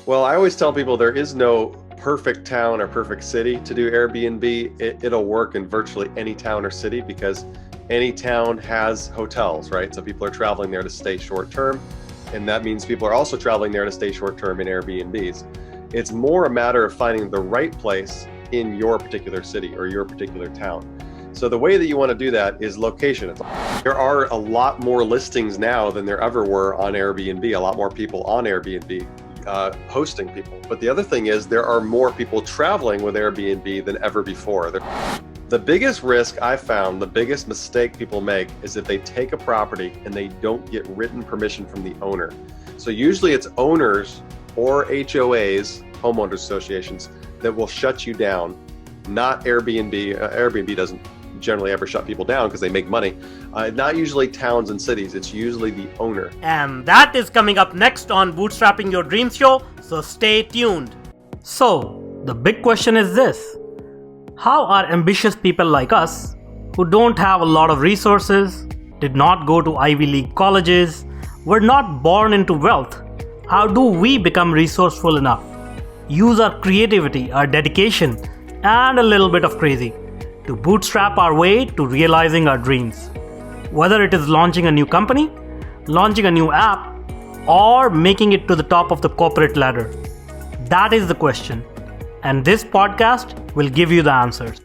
Well, I always tell people there is no perfect town or perfect city to do Airbnb. It'll work in virtually any town or city because any town has hotels, right? So people are traveling there to stay short term. And that means people are also traveling there to stay short term in Airbnbs. It's more a matter of finding the right place in your particular city or your particular town. So the way that you want to do that is location. There are a lot more listings now than there ever were on Airbnb, a lot more people on Airbnb hosting people. But the other thing is there are more people traveling with Airbnb than ever before. The biggest risk I found, the biggest mistake people make is if they take a property and they don't get written permission from the owner. So usually it's owners or HOAs, homeowners associations, that will shut you down, not Airbnb. Airbnb doesn't generally ever shut people down because they make money. Not usually towns and cities, it's usually the owner. And that is coming up next on Bootstrapping Your Dreams show, so stay tuned. So, the big question is this. How are ambitious people like us, who don't have a lot of resources, did not go to Ivy League colleges, were not born into wealth, how do we become resourceful enough? Use our creativity, our dedication, and a little bit of crazy to bootstrap our way to realizing our dreams. Whether it is launching a new company, launching a new app, or making it to the top of the corporate ladder. That is the question. And this podcast will give you the answers.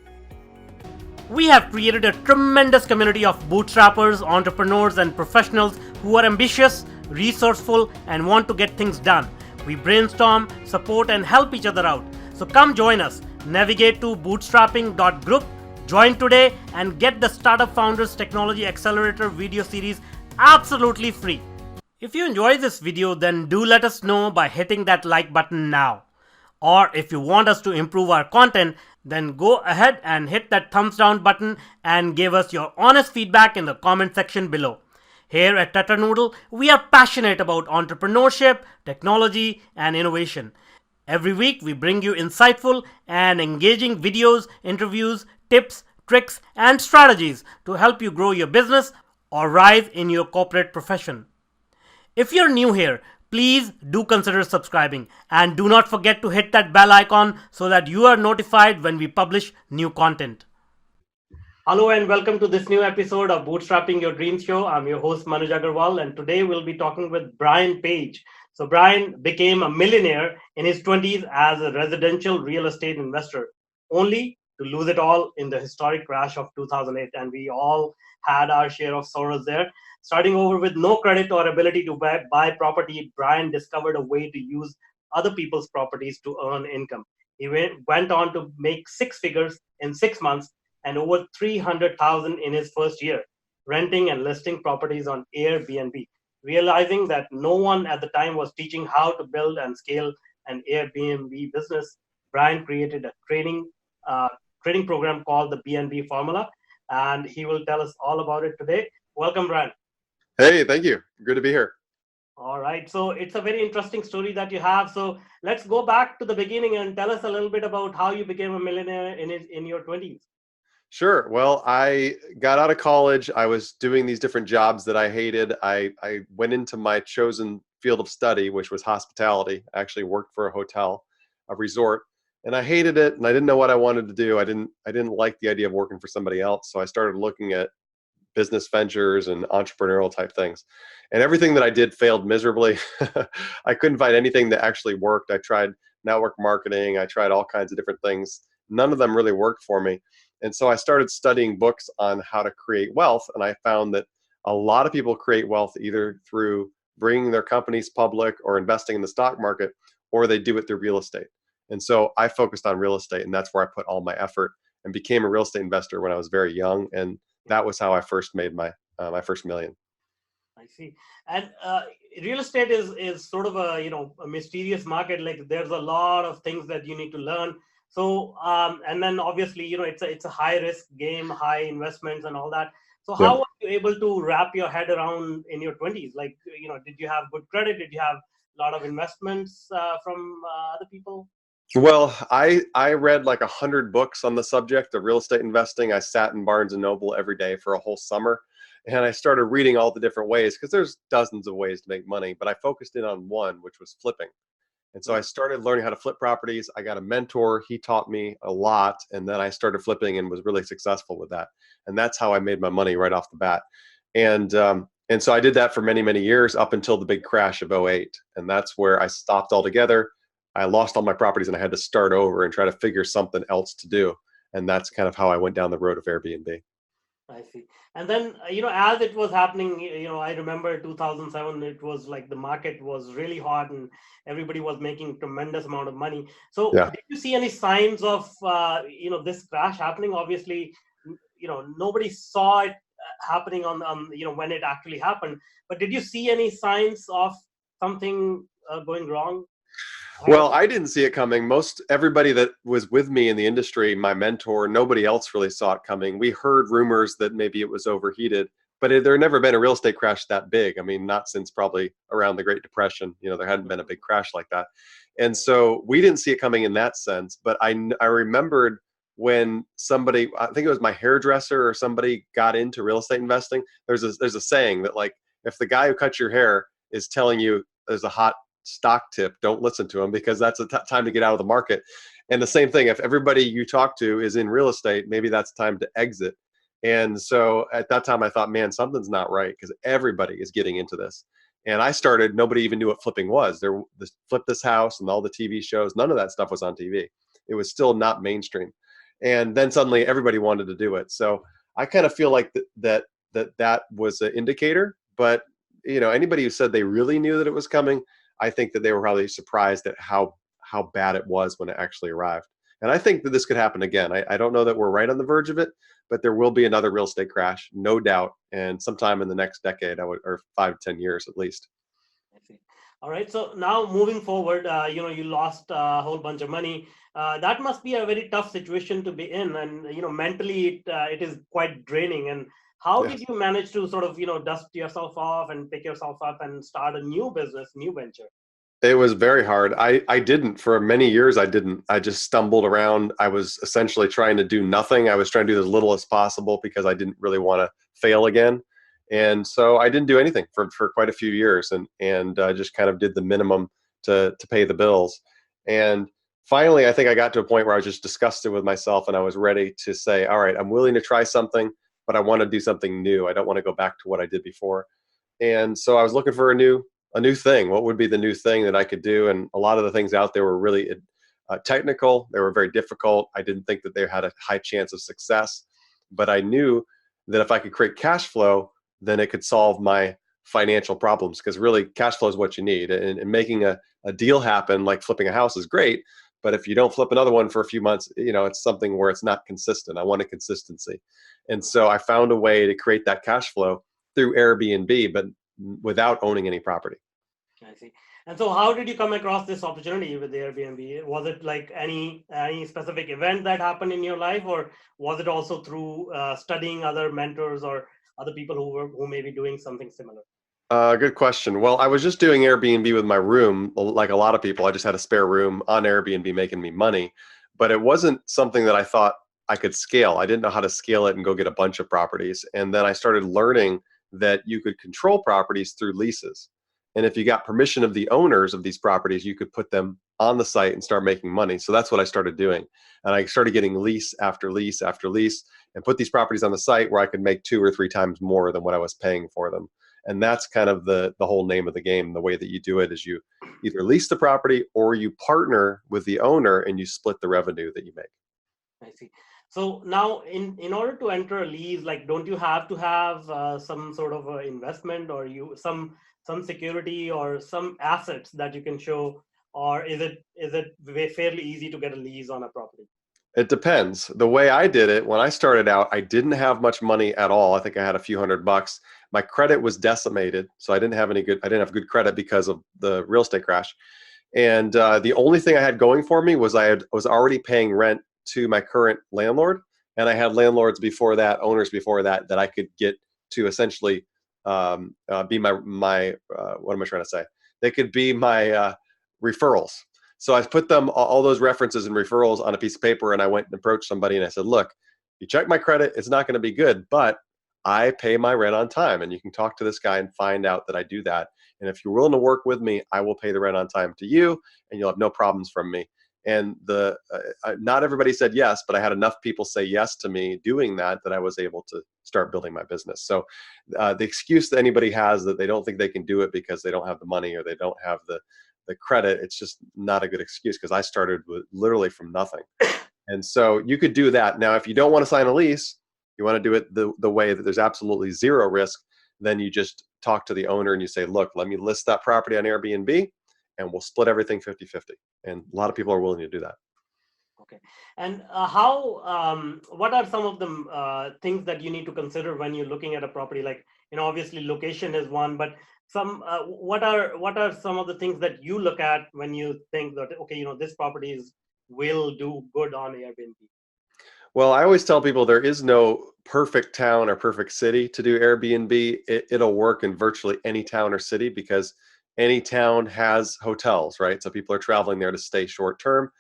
We have created a tremendous community of bootstrappers, entrepreneurs, and professionals who are ambitious, resourceful, and want to get things done. We brainstorm, support, and help each other out. So come join us. Navigate to bootstrapping.group. Join today and get the Startup Founders Technology Accelerator video series absolutely free. If you enjoy this video, then do let us know by hitting that like button now. Or if you want us to improve our content, then go ahead and hit that thumbs down button and give us your honest feedback in the comment section below. Here at Tatternoodle, we are passionate about entrepreneurship, technology, and innovation. Every week, we bring you insightful and engaging videos, interviews, tips, tricks, and strategies to help you grow your business or rise in your corporate profession. If you're new here, please do consider subscribing and do not forget to hit that bell icon so that you are notified when we publish new content. Hello and welcome to this new episode of Bootstrapping Your Dreams show. I'm your host Manuj Aggarwal, and today we'll be talking with Brian Page. So Brian became a millionaire in his 20s as a residential real estate investor, only to lose it all in the historic crash of 2008. And we all had our share of sorrows there. Starting over with no credit or ability to buy property, Brian discovered a way to use other people's properties to earn income. He went on to make six figures in 6 months and over 300,000 in his first year, renting and listing properties on Airbnb. Realizing that no one at the time was teaching how to build and scale an Airbnb business, Brian created a training program called the BNB Formula, and he will tell us all about it today. Welcome, Brian. Hey, thank you. Good to be here. All right. So it's a very interesting story that you have. So let's go back to the beginning and tell us a little bit about how you became a millionaire in your 20s. Sure. Well, I got out of college. I was doing these different jobs that I hated. I went into my chosen field of study, which was hospitality. I actually worked for a hotel, a resort, and I hated it. And I didn't know what I wanted to do. I didn't like the idea of working for somebody else. So I started looking at business ventures and entrepreneurial type things. And everything that I did failed miserably. I couldn't find anything that actually worked. I tried network marketing. I tried all kinds of different things. None of them really worked for me. And so I started studying books on how to create wealth. And I found that a lot of people create wealth either through bringing their companies public or investing in the stock market, or they do it through real estate. And so I focused on real estate, and that's where I put all my effort and became a real estate investor when I was very young. And that was how I first made my first million. I see. And real estate is sort of a mysterious market. Like there's a lot of things that you need to learn. So and then obviously it's a high risk game, high investments and all that. So how Yep. were you able to wrap your head around in your 20s? Like did you have good credit? Did you have a lot of investments from other people? Well, I read like 100 books on the subject of real estate investing. I sat in Barnes and Noble every day for a whole summer, and I started reading all the different ways because there's dozens of ways to make money. But I focused in on one, which was flipping. And so I started learning how to flip properties. I got a mentor. He taught me a lot. And then I started flipping and was really successful with that. And that's how I made my money right off the bat. And so I did that for many, many years up until the big crash of '08. And that's where I stopped altogether. I lost all my properties and I had to start over and try to figure something else to do. And that's kind of how I went down the road of Airbnb. I see. And then, as it was happening, I remember 2007, it was like the market was really hot and everybody was making tremendous amount of money. So Yeah. did you see any signs of, this crash happening? Obviously, nobody saw it happening when it actually happened. But did you see any signs of something going wrong? Well, I didn't see it coming. Most everybody that was with me in the industry, my mentor, nobody else really saw it coming. We heard rumors that maybe it was overheated, but there had never been a real estate crash that big. I mean, not since probably around the Great Depression. There hadn't been a big crash like that. And so we didn't see it coming in that sense. But I remembered when somebody, I think it was my hairdresser or somebody got into real estate investing. There's a saying that, like, if the guy who cuts your hair is telling you there's a hot stock tip, don't listen to him, because that's a time to get out of the market. And the same thing, if everybody you talk to is in real estate, maybe that's time to exit. And so at that time I thought, man, something's not right, because everybody is getting into this. And I started, nobody even knew what flipping was. Flip this house and all the TV shows, none of that stuff was on TV. It was still not mainstream. And then suddenly everybody wanted to do it. So I kind of feel like that was an indicator. But anybody who said they really knew that it was coming, I think that they were probably surprised at how bad it was when it actually arrived. And I think that this could happen again. I don't know that we're right on the verge of it, but there will be another real estate crash, no doubt, and sometime in the next decade, or 5 to 10 years at least. I see. All right. So now moving forward, you lost a whole bunch of money. That must be a very tough situation to be in, and mentally it is quite draining. And how Yes. did you manage to sort of dust yourself off and pick yourself up and start a new business, new venture? It was very hard. I didn't, for many years. I didn't. I just stumbled around. I was essentially trying to do nothing. I was trying to do as little as possible because I didn't really want to fail again. And so I didn't do anything for quite a few years, and just kind of did the minimum to pay the bills. And finally, I think I got to a point where I was just disgusted with myself, and I was ready to say, all right, I'm willing to try something, but I want to do something new. I don't want to go back to what I did before. And so I was looking for a new thing. What would be the new thing that I could do? And a lot of the things out there were really technical. They were very difficult. I didn't think that they had a high chance of success, but I knew that if I could create cash flow, then it could solve my financial problems, because really cash flow is what you need. And making a deal happen, like flipping a house, is great. But if you don't flip another one for a few months, it's something where it's not consistent. I want a consistency. And so I found a way to create that cash flow through Airbnb, but without owning any property. I see. And so how did you come across this opportunity with Airbnb? Was it like any specific event that happened in your life, or was it also through studying other mentors or other people who may be doing something similar? Good question. Well, I was just doing Airbnb with my room, like a lot of people. I just had a spare room on Airbnb making me money, but it wasn't something that I thought I could scale. I didn't know how to scale it and go get a bunch of properties. And then I started learning that you could control properties through leases. And if you got permission of the owners of these properties, you could put them on the site and start making money. So that's what I started doing. And I started getting lease after lease after lease, and put these properties on the site where I could make 2 or 3 times more than what I was paying for them. And that's kind of the whole name of the game. The way that you do it is you either lease the property or you partner with the owner and you split the revenue that you make. I see. So now, in order to enter a lease, like, don't you have to have some sort of investment, or some security or some assets that you can show, or is it fairly easy to get a lease on a property? It depends. The way I did it, when I started out, I didn't have much money at all. I think I had a few $100. My credit was decimated, so I didn't have good credit because of the real estate crash. And the only thing I had going for me was was already paying rent to my current landlord, and I had landlords before that, owners before that, that I could get to essentially be my what am I trying to say? They could be my referrals. So I put them all those references and referrals on a piece of paper, and I went and approached somebody and I said, "Look, you check my credit; it's not going to be good, but I pay my rent on time, and you can talk to this guy and find out that I do that. And if you're willing to work with me, I will pay the rent on time to you, and you'll have no problems from me. And not everybody said yes, but I had enough people say yes to me doing that I was able to start building my business. So the excuse that anybody has that they don't think they can do it because they don't have the money or they don't have the credit, it's just not a good excuse, because I started with literally from nothing. And so you could do that. Now, if you don't want to sign a lease, you want to do it the way that there's absolutely zero risk, then you just talk to the owner and you say, look, let me list that property on Airbnb and we'll split everything 50-50. And a lot of people are willing to do that. Okay. And what are some of the things that you need to consider when you're looking at a property? Like, obviously location is one, but what are some of the things that you look at when you think that, okay, this property will do good on Airbnb? Well, I always tell people there is no perfect town or perfect city to do Airbnb. It'll work in virtually any town or city because any town has hotels, right? So people are traveling there to stay short term.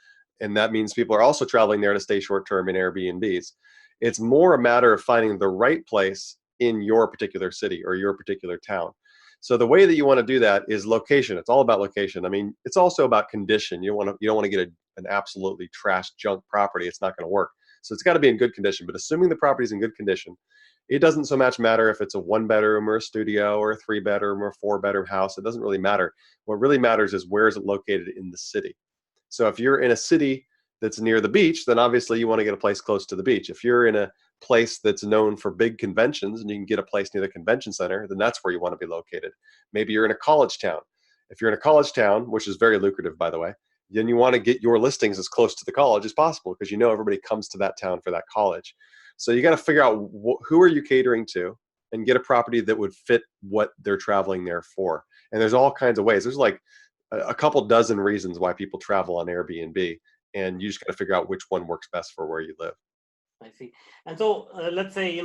And that means people are also traveling there to stay short term in Airbnbs. It's more a matter of finding the right place in your particular city or your particular town. So the way that you want to do that is location. It's all about location. I mean, it's also about condition. You don't want to get an absolutely trash junk property. It's not going to work. So it's got to be in good condition. But assuming the property is in good condition, it doesn't so much matter if it's a 1 bedroom or a studio or a 3 bedroom or a 4 bedroom house. It doesn't really matter. What really matters is where is it located in the city. So if you're in a city that's near the beach, then obviously you want to get a place close to the beach. If you're in a place that's known for big conventions and you can get a place near the convention center, then that's where you want to be located. Maybe you're in a college town. If you're in a college town, which is very lucrative, by the way, then you want to get your listings as close to the college as possible because everybody comes to that town for that college. So you got to figure out who are you catering to and get a property that would fit what they're traveling there for. And there's all kinds of ways. There's like a couple dozen reasons why people travel on Airbnb, and you just got to figure out which one works best for where you live. I see. And so let's say,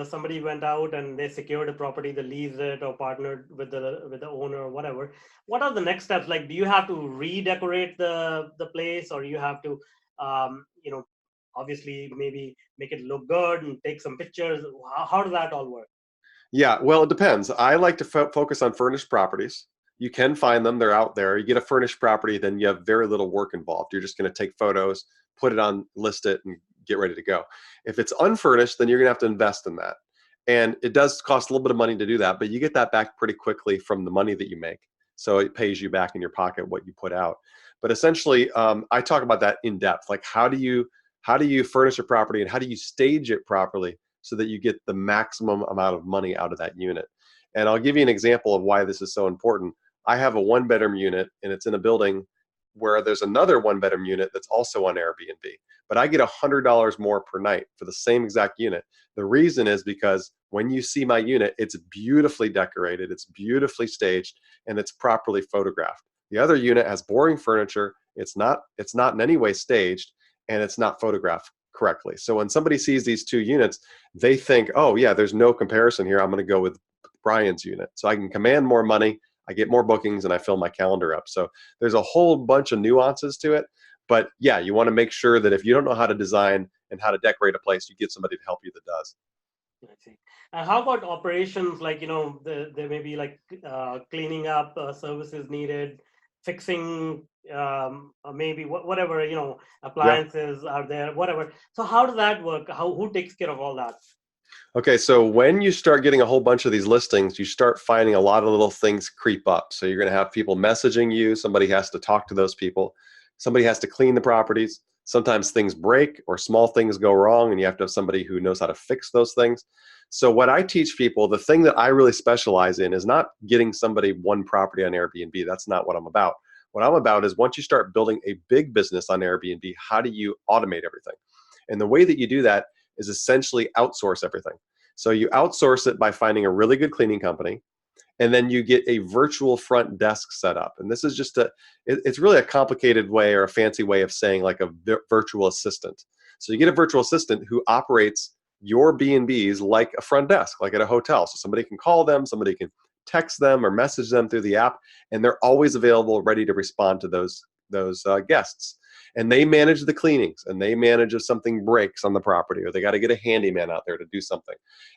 somebody went out and they secured a property, they leased it or partnered with the owner or whatever. What are the next steps? Like, do you have to redecorate the place, or you have to, obviously maybe make it look good and take some pictures? How does that all work? Yeah, well, it depends. I like to focus on furnished properties. You can find them, they're out there. You get a furnished property, then you have very little work involved. You're just going to take photos, put it on, list it, and get ready to go. If it's unfurnished, then you're going to have to invest in that. And it does cost a little bit of money to do that, but you get that back pretty quickly from the money that you make. So it pays you back in your pocket what you put out. But essentially, I talk about that in depth. Like, how do you furnish a property and how do you stage it properly so that you get the maximum amount of money out of that unit? And I'll give you an example of why this is so important. I have a 1 bedroom unit and it's in a building where there's another 1 bedroom unit that's also on Airbnb, but I get $100 more per night for the same exact unit. The reason is because when you see my unit, it's beautifully decorated, it's beautifully staged, and it's properly photographed. The other unit has boring furniture. It's not in any way staged, and it's not photographed correctly. So when somebody sees these two units, they think, oh yeah, there's no comparison here. I'm going to go with Brian's unit. So I can command more money, I get more bookings, and I fill my calendar up. So there's a whole bunch of nuances to it. But yeah, you want to make sure that if you don't know how to design and how to decorate a place, you get somebody to help you that does. I see. And how about operations? Like, there may be like cleaning up services needed, fixing maybe whatever, Yeah. appliances are there, whatever. So how does that work? Who takes care of all that? Okay, so when you start getting a whole bunch of these listings, you start finding a lot of little things creep up. So you're going to have people messaging you. Somebody has to talk to those people. Somebody has to clean the properties. Sometimes things break or small things go wrong, and you have to have somebody who knows how to fix those things. So what I teach people, the thing that I really specialize in is not getting somebody one property on Airbnb. That's not what I'm about. What I'm about is once you start building a big business on Airbnb, how do you automate everything? And the way that you do that is essentially outsource everything. So you outsource it by finding a really good cleaning company, and then you get a virtual front desk set up. And this is just it's really a complicated way or a fancy way of saying like a virtual assistant. So you get a virtual assistant who operates your B&Bs like a front desk, like at a hotel. So somebody can call them, somebody can text them or message them through the app, and they're always available, ready to respond to those guests, and they manage the cleanings, and they manage if something breaks on the property, or they got to get a handyman out there to do something.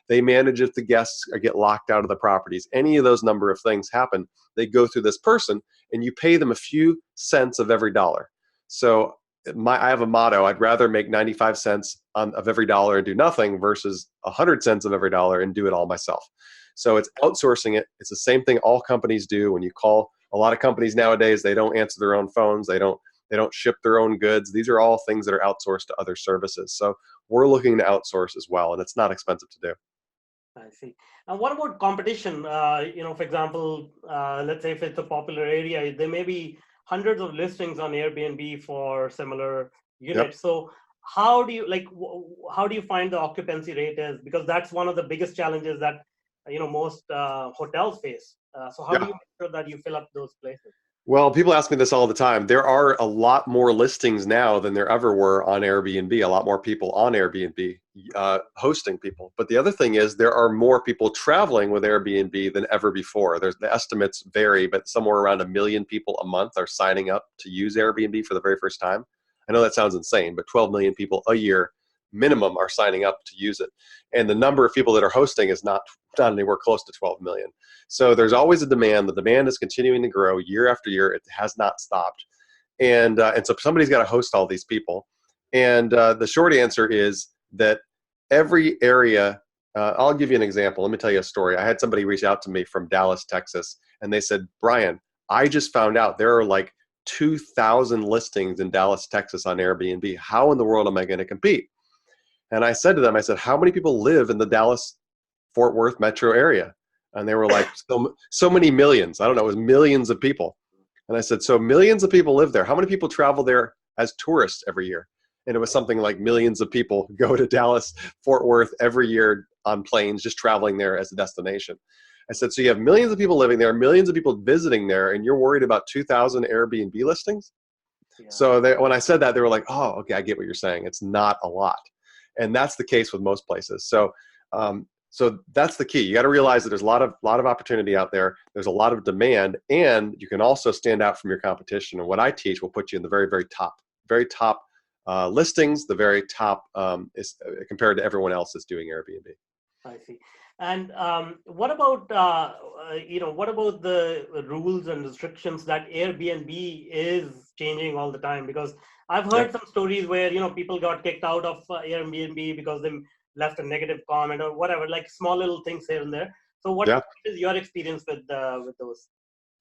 They manage if the guests get locked out of the properties. Any of those number of things happen, they go through this person, and you pay them a few cents of every dollar. So I have a motto: I'd rather make 95 cents of every dollar and do nothing versus 100 cents of every dollar and do it all myself. So it's outsourcing it. It's the same thing all companies do. When you call a lot of companies nowadays, they don't answer their own phones. They don't ship their own goods. These are all things that are outsourced to other services. So we're looking to outsource as well, and it's not expensive to do. I see. And what about competition? For example, let's say if it's a popular area, there may be hundreds of listings on Airbnb for similar units. Yep. So how do you how do you find the occupancy rate is? Because that's one of the biggest challenges that most hotels face. So how do Yeah. you make sure that you fill up those places? Well, people ask me this all the time. There are a lot more listings now than there ever were on Airbnb, a lot more people on Airbnb hosting people. But the other thing is there are more people traveling with Airbnb than ever before. The estimates vary, but somewhere around 1 million people a month are signing up to use Airbnb for the very first time. I know that sounds insane, but 12 million people a year minimum are signing up to use it. And the number of people that are hosting is not anywhere close to 12 million. So there's always a demand. The demand is continuing to grow year after year. It has not stopped. And so somebody's got to host all these people. And the short answer is that every area, I'll give you an example. Let me tell you a story. I had somebody reach out to me from Dallas, Texas, and they said, Brian, I just found out there are like 2,000 listings in Dallas, Texas on Airbnb. How in the world am I going to compete? And I said to them, I said, how many people live in the Dallas-Fort Worth metro area? And they were like, so many millions. I don't know, it was millions of people. And I said, so millions of people live there. How many people travel there as tourists every year? And it was something like millions of people go to Dallas, Fort Worth every year on planes, just traveling there as a destination. I said, so you have millions of people living there, millions of people visiting there, and you're worried about 2,000 Airbnb listings? Yeah. So when I said that, they were like, oh, okay, I get what you're saying. It's not a lot. And that's the case with most places. So that's the key. You got to realize that there's a lot of opportunity out there. There's a lot of demand, and you can also stand out from your competition. And what I teach will put you in the very, very top listings, the very top is compared to everyone else that's doing Airbnb. I see. And what about the rules and restrictions that Airbnb is changing all the time? Because I've heard some stories where people got kicked out of Airbnb because they left a negative comment or whatever, like small little things here and there. So what is your experience with those?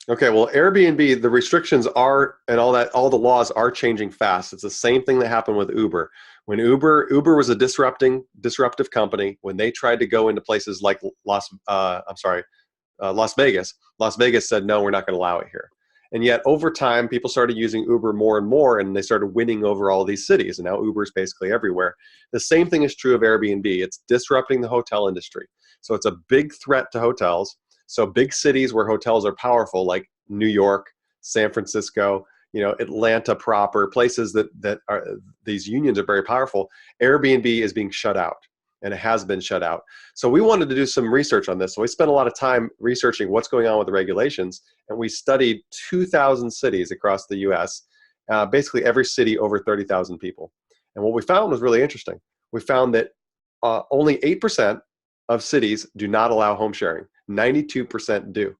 Okay, well, Airbnb, the restrictions are, and all the laws are changing fast. It's the same thing that happened with Uber. When Uber was a disruptive company, when they tried to go into places like Las Vegas. Las Vegas said, no, we're not going to allow it here. And yet over time, people started using Uber more and more, and they started winning over all these cities. And now Uber is basically everywhere. The same thing is true of Airbnb. It's disrupting the hotel industry. So it's a big threat to hotels. So big cities where hotels are powerful, like New York, San Francisco, Atlanta proper, places that are, these unions are very powerful. Airbnb is being shut out, and it has been shut out. So we wanted to do some research on this. So we spent a lot of time researching what's going on with the regulations, and we studied 2,000 cities across the US, basically every city over 30,000 people. And what we found was really interesting. We found that only 8% of cities do not allow home sharing. 92% do.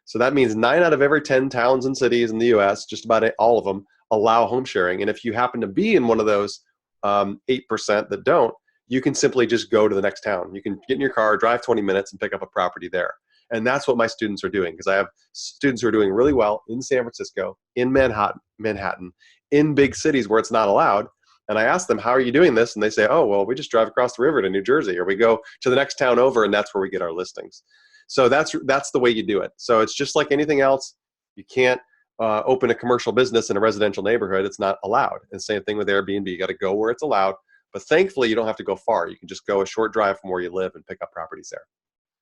So that means 9 out of every 10 towns and cities in the US, just about all of them, allow home sharing. And if you happen to be in one of those 8% that don't, you can simply just go to the next town. You can get in your car, drive 20 minutes, and pick up a property there. And that's what my students are doing, because I have students who are doing really well in San Francisco, in Manhattan, in big cities where it's not allowed. And I ask them, how are you doing this? And they say, oh, well, we just drive across the river to New Jersey, or we go to the next town over, and that's where we get our listings. So that's the way you do it. So it's just like anything else. You can't open a commercial business in a residential neighborhood. It's not allowed. And same thing with Airbnb. You got to go where it's allowed. But thankfully, you don't have to go far. You can just go a short drive from where you live and pick up properties there.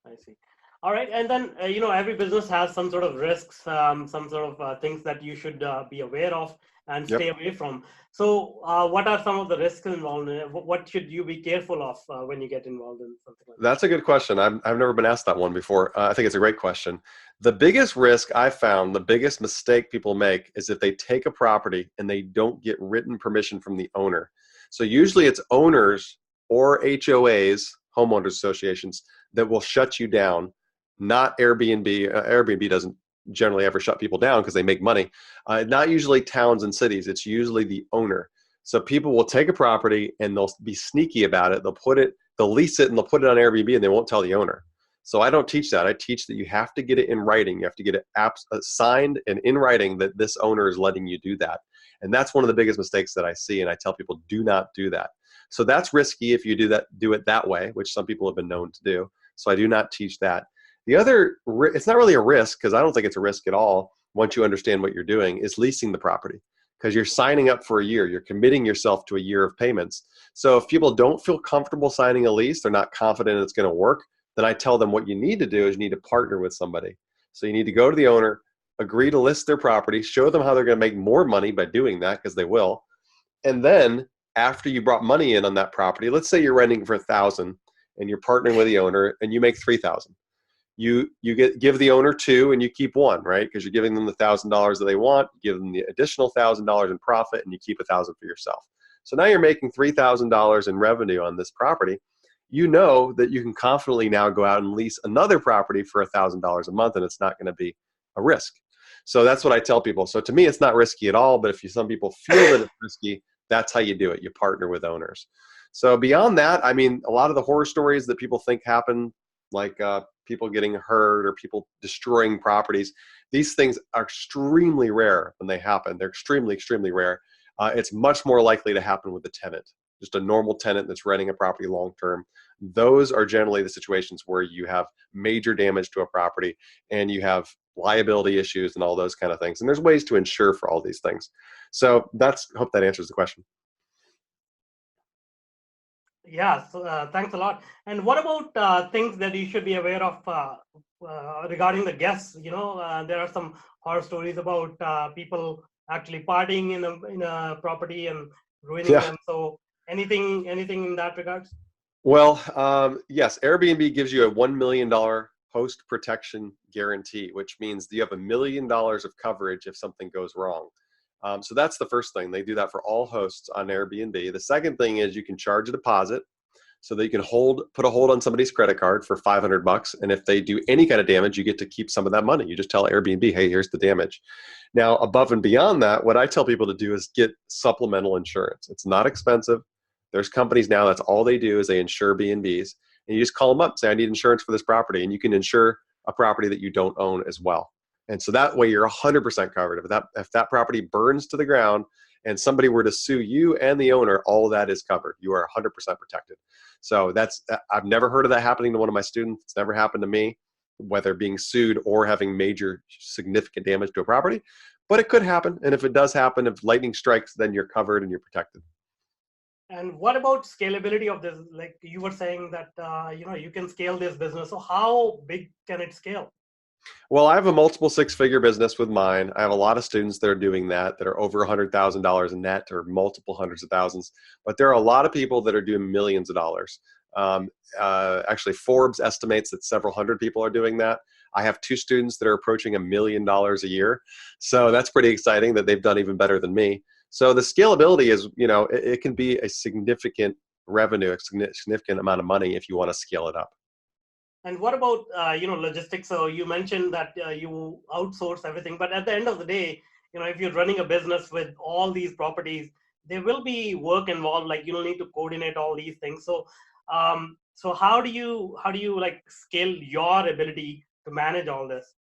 I see. All right, and then every business has some sort of risks, some sort of things that you should be aware of and stay Yep. away from. So, what are some of the risks involved in it? What should you be careful of when you get involved in something like that? That's a good question. I've never been asked that one before. I think it's a great question. The biggest risk I found, the biggest mistake people make is if they take a property and they don't get written permission from the owner. So usually it's owners or HOAs, homeowners associations, that will shut you down, not Airbnb. Airbnb doesn't generally ever shut people down because they make money. Not usually towns and cities. It's usually the owner. So people will take a property and they'll be sneaky about it. They'll lease it and they'll put it on Airbnb and they won't tell the owner. So I don't teach that. I teach that you have to get it in writing. You have to get it signed and in writing that this owner is letting you do that. And that's one of the biggest mistakes that I see. And I tell people, do not do that. So that's risky if you do it that way, which some people have been known to do. So I do not teach that. The other, it's not really a risk because I don't think it's a risk at all once you understand what you're doing, is leasing the property because you're signing up for a year. You're committing yourself to a year of payments. So if people don't feel comfortable signing a lease, they're not confident it's going to work, then I tell them what you need to do is you need to partner with somebody. So you need to go to the owner, agree to list their property, show them how they're going to make more money by doing that because they will. And then after you brought money in on that property, let's say you're renting for 1,000 and you're partnering with the owner and you make 3,000. Give the owner two and you keep one, right? Because you're giving them the $1,000 that they want, give them the additional $1,000 in profit, and you keep 1,000 for yourself. So now you're making $3,000 in revenue on this property. You know that you can confidently now go out and lease another property for $1,000 a month, and it's not going to be a risk. So that's what I tell people. So to me, it's not risky at all. But if some people feel that it's risky, that's how you do it. You partner with owners. So beyond that, I mean, a lot of the horror stories that people think happen, like people getting hurt or people destroying properties, these things are extremely rare when they happen. They're extremely, extremely rare. It's much more likely to happen with a tenant, just a normal tenant that's renting a property long term. Those are generally the situations where you have major damage to a property and you have liability issues and all those kind of things. And there's ways to insure for all these things. So hope that answers the question. Yeah, so thanks a lot. And what about things that you should be aware of regarding the guests? There are some horror stories about people actually partying in a property and ruining Yeah. them. So anything in that regards? Well, yes, Airbnb gives you a $1 million host protection guarantee, which means you have $1 million of coverage if something goes wrong. So that's the first thing. They do that for all hosts on Airbnb. The second thing is you can charge a deposit so that you can put a hold on somebody's credit card for $500. And if they do any kind of damage, you get to keep some of that money. You just tell Airbnb, hey, here's the damage. Now, above and beyond that, what I tell people to do is get supplemental insurance. It's not expensive. There's companies now, that's all they do is they insure B&Bs. And you just call them up and say, I need insurance for this property. And you can insure a property that you don't own as well. And so that way you're 100% covered. If that property burns to the ground and somebody were to sue you and the owner, all of that is covered. You are 100% protected. So I've never heard of that happening to one of my students. It's never happened to me, whether being sued or having major significant damage to a property, but it could happen. And if it does happen, if lightning strikes, then you're covered and you're protected. And what about scalability of this? Like you were saying that you can scale this business. So how big can it scale? Well, I have a multiple six-figure business with mine. I have a lot of students that are doing that are over $100,000 in net or multiple hundreds of thousands. But there are a lot of people that are doing millions of dollars. Actually, Forbes estimates that several hundred people are doing that. I have two students that are approaching $1 million a year. So that's pretty exciting that they've done even better than me. So the scalability is, it can be a significant revenue, a significant amount of money if you want to scale it up. And what about logistics? So you mentioned that you outsource everything, but at the end of the day, if you're running a business with all these properties, there will be work involved. Like you'll need to coordinate all these things. So how do you like scale your ability to manage all this?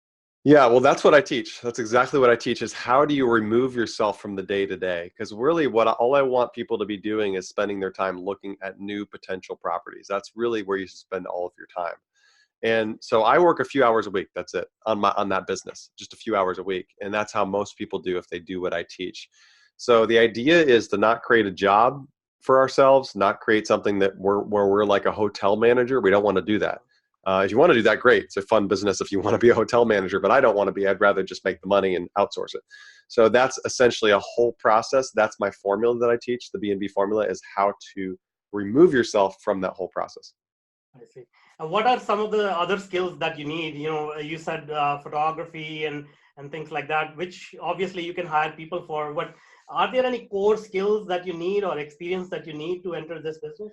Yeah, well, that's what I teach. That's exactly what I teach is how do you remove yourself from the day to day? Because really all I want people to be doing is spending their time looking at new potential properties. That's really where you should spend all of your time. And so I work a few hours a week. That's it on that business, just a few hours a week. And that's how most people do if they do what I teach. So the idea is to not create a job for ourselves, not create something where we're like a hotel manager. We don't want to do that. If you want to do that, great. It's a fun business if you want to be a hotel manager, but I don't want to be. I'd rather just make the money and outsource it. So that's essentially a whole process. That's my formula that I teach. The B&B formula is how to remove yourself from that whole process. I see. And what are some of the other skills that you need? You said photography and things like that, which obviously you can hire people for. But are there any core skills that you need or experience that you need to enter this business?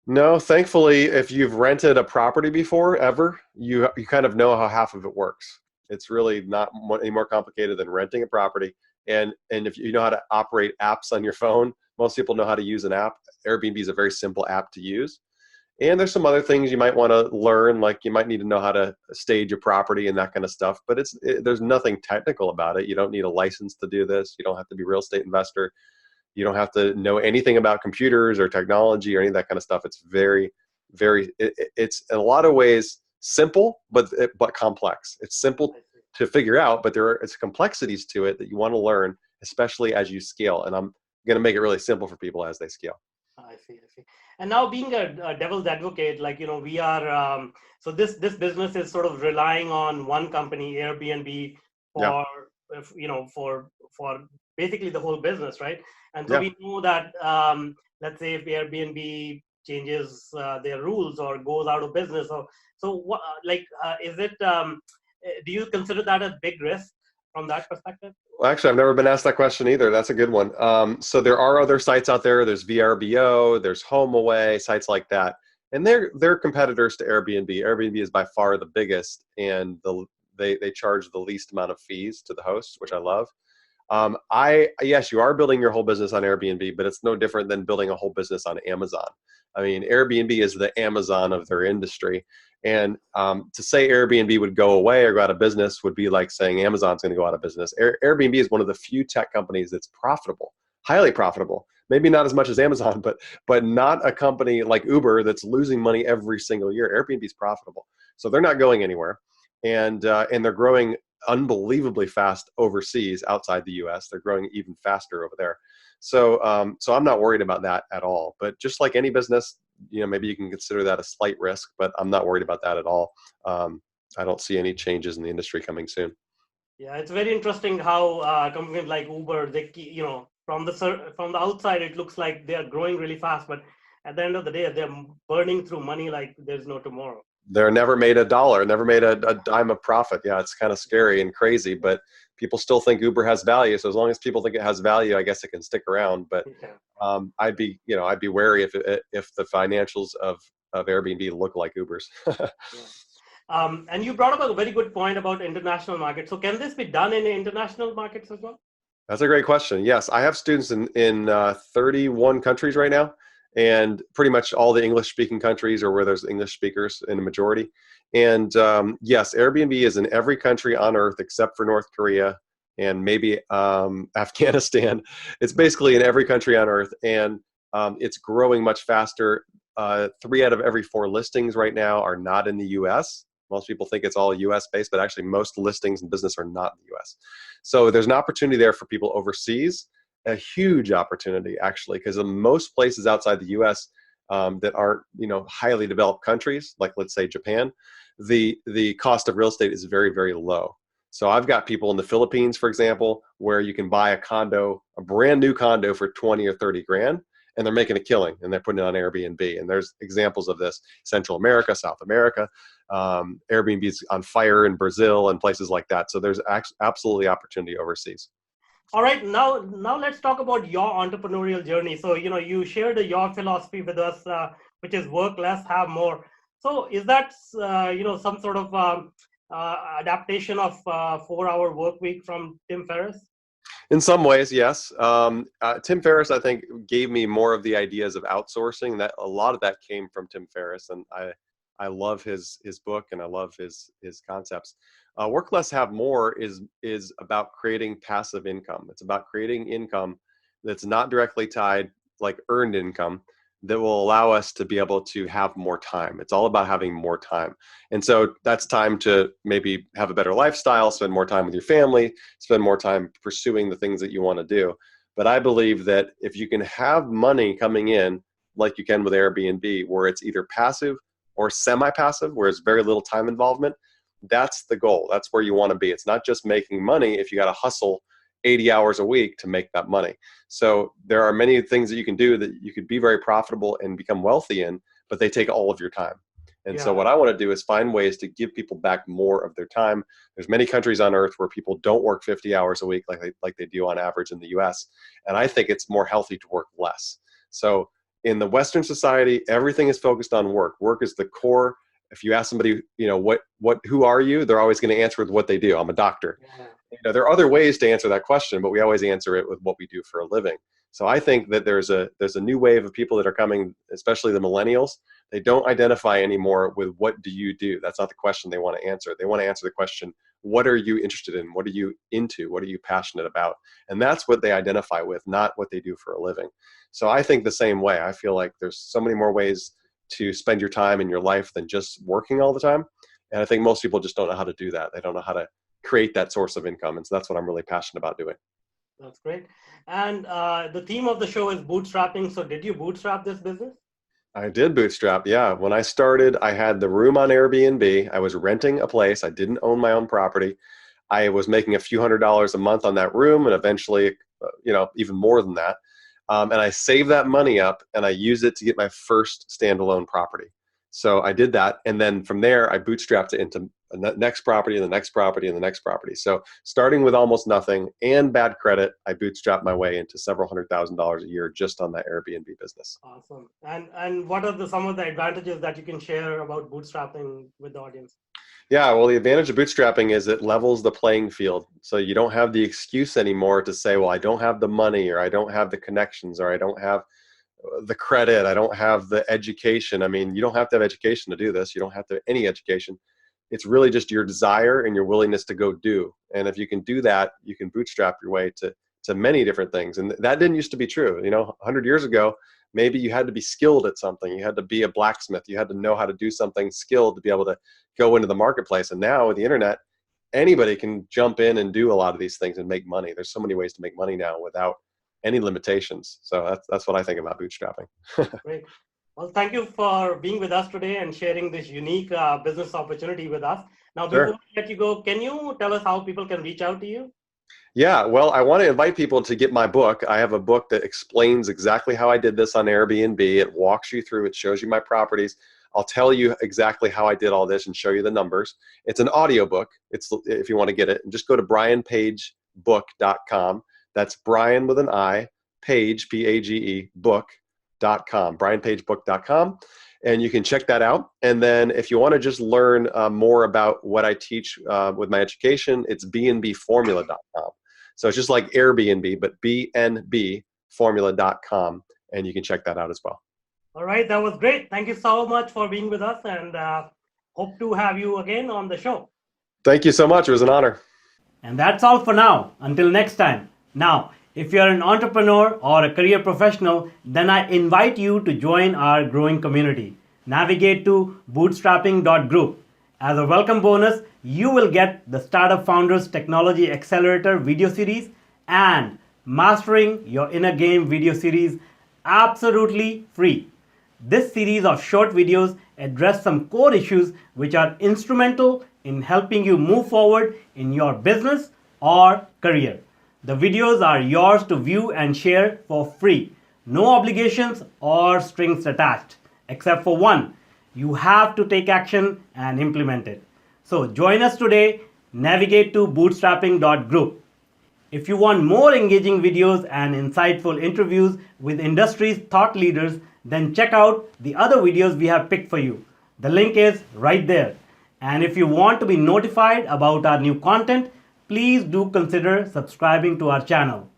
No, thankfully, if you've rented a property before, ever, you kind of know how half of it works. It's really not any more complicated than renting a property. And if you know how to operate apps on your phone, most people know how to use an app. Airbnb is a very simple app to use. And there's some other things you might want to learn, like you might need to know how to stage a property and that kind of stuff. But there's nothing technical about it. You don't need a license to do this. You don't have to be a real estate investor. You don't have to know anything about computers or technology or any of that kind of stuff. It's it's in a lot of ways simple, but complex. It's simple to figure out, but it's complexities to it that you want to learn, especially as you scale. And I'm going to make it really simple for people as they scale. I see, I see. And now, being a devil's advocate, like we are, so this business is sort of relying on one company, Airbnb, Yeah. for for basically the whole business, right? And so Yeah. we know that, let's say if Airbnb changes their rules or goes out of business, or so what, is it? Do you consider that a big risk from that perspective? Well, actually, I've never been asked that question either. That's a good one. So there are other sites out there. There's VRBO, there's HomeAway, sites like that, and they're competitors to Airbnb. Airbnb is by far the biggest, and they charge the least amount of fees to the hosts, which I love. Yes, you are building your whole business on Airbnb, but it's no different than building a whole business on Amazon. I mean, Airbnb is the Amazon of their industry. And to say Airbnb would go away or go out of business would be like saying Amazon's going to go out of business. Airbnb is one of the few tech companies that's profitable, highly profitable. Maybe not as much as Amazon, but not a company like Uber that's losing money every single year. Airbnb is profitable, so they're not going anywhere, and they're growing unbelievably fast overseas outside the U.S. They're growing even faster over there. So I'm not worried about that at all. But just like any business, maybe you can consider that a slight risk, but I'm not worried about that at all. I don't see any changes in the industry coming soon. Yeah, it's very interesting how companies like Uber, from the outside, it looks like they are growing really fast, but at the end of the day, they're burning through money like there's no tomorrow. They're never made a dollar, never made a dime of profit. Yeah, it's kind of scary and crazy, but people still think Uber has value. So as long as people think it has value, I guess it can stick around. But I'd be wary if the financials of Airbnb look like Uber's. Yeah. And you brought up a very good point about international markets. So can this be done in international markets as well? That's a great question. Yes, I have students in 31 countries right now, and pretty much all the English-speaking countries or where there's English speakers in a majority. And yes, Airbnb is in every country on earth except for North Korea and maybe Afghanistan. It's basically in every country on earth, and it's growing much faster. 3 out of every 4 listings right now are not in the U.S. Most people think it's all US based, but actually most listings in business are not in the US. So there's an opportunity there for people overseas, a huge opportunity actually, because in most places outside the US that aren't, highly developed countries, like let's say Japan, the cost of real estate is very, very low. So I've got people in the Philippines, for example, where you can buy a brand new condo for 20 or 30 grand. And they're making a killing, and they're putting it on Airbnb. And there's examples of this: Central America, South America. Airbnb's on fire in Brazil and places like that. So there's absolutely opportunity overseas. All right, now let's talk about your entrepreneurial journey. So you shared your philosophy with us, which is work less, have more. So is that some sort of adaptation of 4-hour work week from Tim Ferriss? In some ways, yes. Tim Ferriss, I think, gave me more of the ideas of outsourcing. That a lot of that came from Tim Ferriss, and I love his book and I love his concepts. Work less, have more is about creating passive income. It's about creating income that's not directly tied, like earned income, that will allow us to be able to have more time. It's all about having more time. And so that's time to maybe have a better lifestyle, spend more time with your family, spend more time pursuing the things that you want to do. But I believe that if you can have money coming in, like you can with Airbnb, where it's either passive or semi-passive, where it's very little time involvement, that's the goal. That's where you want to be. It's not just making money if you got to hustle 80 hours a week to make that money. So there are many things that you can do that you could be very profitable and become wealthy in, but they take all of your time. And so what I want to do is find ways to give people back more of their time. There's many countries on earth where people don't work 50 hours a week like they do on average in the US. And I think it's more healthy to work less. So in the Western society, everything is focused on work. Work is the core. If you ask somebody, who are you? They're always going to answer with what they do. I'm a doctor. There are other ways to answer that question, but we always answer it with what we do for a living. So I think that there's a new wave of people that are coming, especially the millennials. They don't identify anymore with what do you do? That's not the question they want to answer. They want to answer the question, what are you interested in? What are you into? What are you passionate about? And that's what they identify with, not what they do for a living. So I think the same way. I feel like there's so many more ways to spend your time in your life than just working all the time. And I think most people just don't know how to do that. They don't know how to create that source of income. And so that's what I'm really passionate about doing. That's great. And the theme of the show is bootstrapping. So did you bootstrap this business? I did bootstrap. Yeah. When I started, I had the room on Airbnb. I was renting a place. I didn't own my own property. I was making a few $100s a month on that room, and eventually, even more than that. And I saved that money up and I used it to get my first standalone property. So I did that. And then from there, I bootstrapped it into the next property and the next property and the next property. So starting with almost nothing and bad credit, I bootstrapped my way into several $100,000s a year just on that Airbnb business. Awesome. And what are some of the advantages that you can share about bootstrapping with the audience? Yeah, well, the advantage of bootstrapping is it levels the playing field. So you don't have the excuse anymore to say, well, I don't have the money, or I don't have the connections, or I don't have the credit, I don't have the education. I mean, you don't have to have education to do this. You don't have to have any education. It's really just your desire and your willingness to go do. And if you can do that, you can bootstrap your way to many different things. And that didn't used to be true. 100 years ago, maybe you had to be skilled at something. You had to be a blacksmith. You had to know how to do something skilled to be able to go into the marketplace. And now with the internet, anybody can jump in and do a lot of these things and make money. There's so many ways to make money now without any limitations. So that's what I think about bootstrapping. Great. Well, thank you for being with us today and sharing this unique business opportunity with us. Now, before we let you go, can you tell us how people can reach out to you? Yeah, well, I want to invite people to get my book. I have a book that explains exactly how I did this on Airbnb. It walks you through, it shows you my properties. I'll tell you exactly how I did all this and show you the numbers. It's an audiobook. If you want to get it, just go to brianpagebook.com. That's Brian with an I, Page, P-A-G-E, book.com, brianpagebook.com. And you can check that out. And then if you want to just learn more about what I teach with my education, it's bnbformula.com. So it's just like Airbnb, but bnbformula.com. And you can check that out as well. All right. That was great. Thank you so much for being with us, and hope to have you again on the show. Thank you so much. It was an honor. And that's all for now. Until next time. Now, if you're an entrepreneur or a career professional, then I invite you to join our growing community. Navigate to bootstrapping.group. As a welcome bonus, you will get the Startup Founders Technology Accelerator video series and Mastering Your Inner Game video series absolutely free. This series of short videos address some core issues which are instrumental in helping you move forward in your business or career. The videos are yours to view and share for free. No obligations or strings attached, except for one. You have to take action and implement it. So join us today. Navigate to bootstrapping.group. If you want more engaging videos and insightful interviews with industry's thought leaders, then check out the other videos we have picked for you. The link is right there. And if you want to be notified about our new content, please do consider subscribing to our channel.